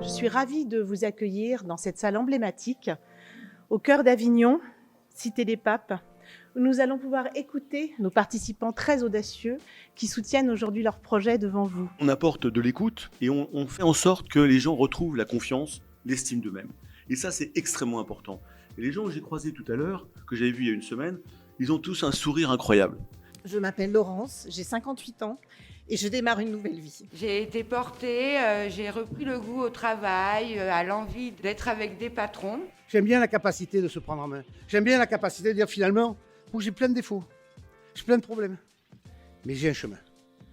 Je suis ravie de vous accueillir dans cette salle emblématique, au cœur d'Avignon, Cité des Papes, où nous allons pouvoir écouter nos participants très audacieux qui soutiennent aujourd'hui leur projet devant vous. On apporte de l'écoute et on fait en sorte que les gens retrouvent la confiance, l'estime d'eux-mêmes. Et ça, c'est extrêmement important. Et les gens que j'ai croisés tout à l'heure, que j'avais vus il y a une semaine, ils ont tous un sourire incroyable. Je m'appelle Laurence, j'ai 58 ans et je démarre une nouvelle vie. J'ai été portée, j'ai repris le goût au travail, à l'envie d'être avec des patrons. J'aime bien la capacité de se prendre en main. J'aime bien la capacité de dire finalement, j'ai plein de défauts, j'ai plein de problèmes, mais j'ai un chemin.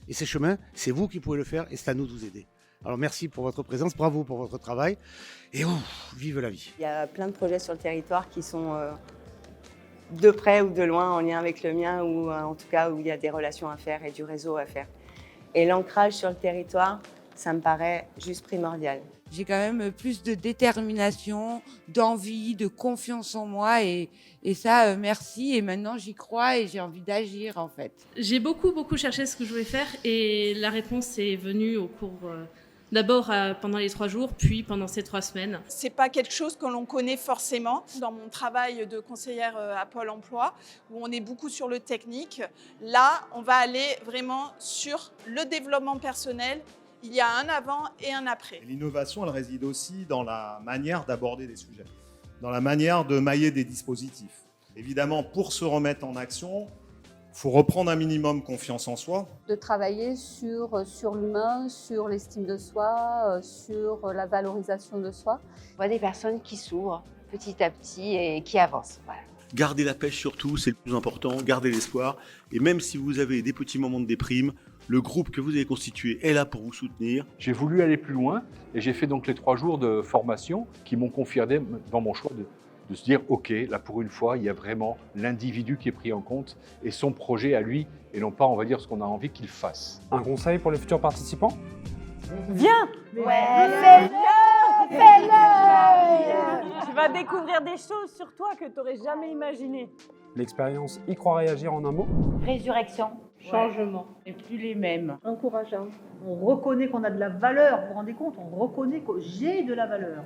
Et ces chemins, c'est vous qui pouvez le faire et c'est à nous de vous aider. Alors merci pour votre présence, bravo pour votre travail et vive la vie. Il y a plein de projets sur le territoire qui sont de près ou de loin en lien avec le mien ou en tout cas où il y a des relations à faire et du réseau à faire. Et l'ancrage sur le territoire, ça me paraît juste primordial. J'ai quand même plus de détermination, d'envie, de confiance en moi et ça, merci. Et maintenant, j'y crois et j'ai envie d'agir en fait. J'ai beaucoup cherché ce que je voulais faire et la réponse est venue au cours d'abord pendant les 3 jours, puis pendant ces 3 semaines. C'est pas quelque chose que l'on connaît forcément. Dans mon travail de conseillère à Pôle emploi, où on est beaucoup sur le technique, là, on va aller vraiment sur le développement personnel. Il y a un avant et un après. L'innovation, elle réside aussi dans la manière d'aborder des sujets, dans la manière de mailler des dispositifs. Évidemment, pour se remettre en action, il faut reprendre un minimum confiance en soi. De travailler sur l'humain, sur l'estime de soi, sur la valorisation de soi. On voit des personnes qui s'ouvrent petit à petit et qui avancent. Voilà. Gardez la pêche surtout, c'est le plus important, gardez l'espoir. Et même si vous avez des petits moments de déprime, le groupe que vous avez constitué est là pour vous soutenir. J'ai voulu aller plus loin et j'ai fait donc les 3 jours de formation qui m'ont confirmé dans mon choix de se dire « Ok, là pour une fois, il y a vraiment l'individu qui est pris en compte et son projet à lui et non pas, on va dire, ce qu'on a envie qu'il fasse. » Un conseil pour les futurs participants ? Viens! Ouais, Tu vas découvrir des choses sur toi que tu n'aurais jamais imaginées. L'expérience y croire et agir en un mot ? Résurrection. Changement. Et plus les mêmes. Encourageant. On reconnaît qu'on a de la valeur, vous vous rendez compte? On reconnaît que j'ai de la valeur.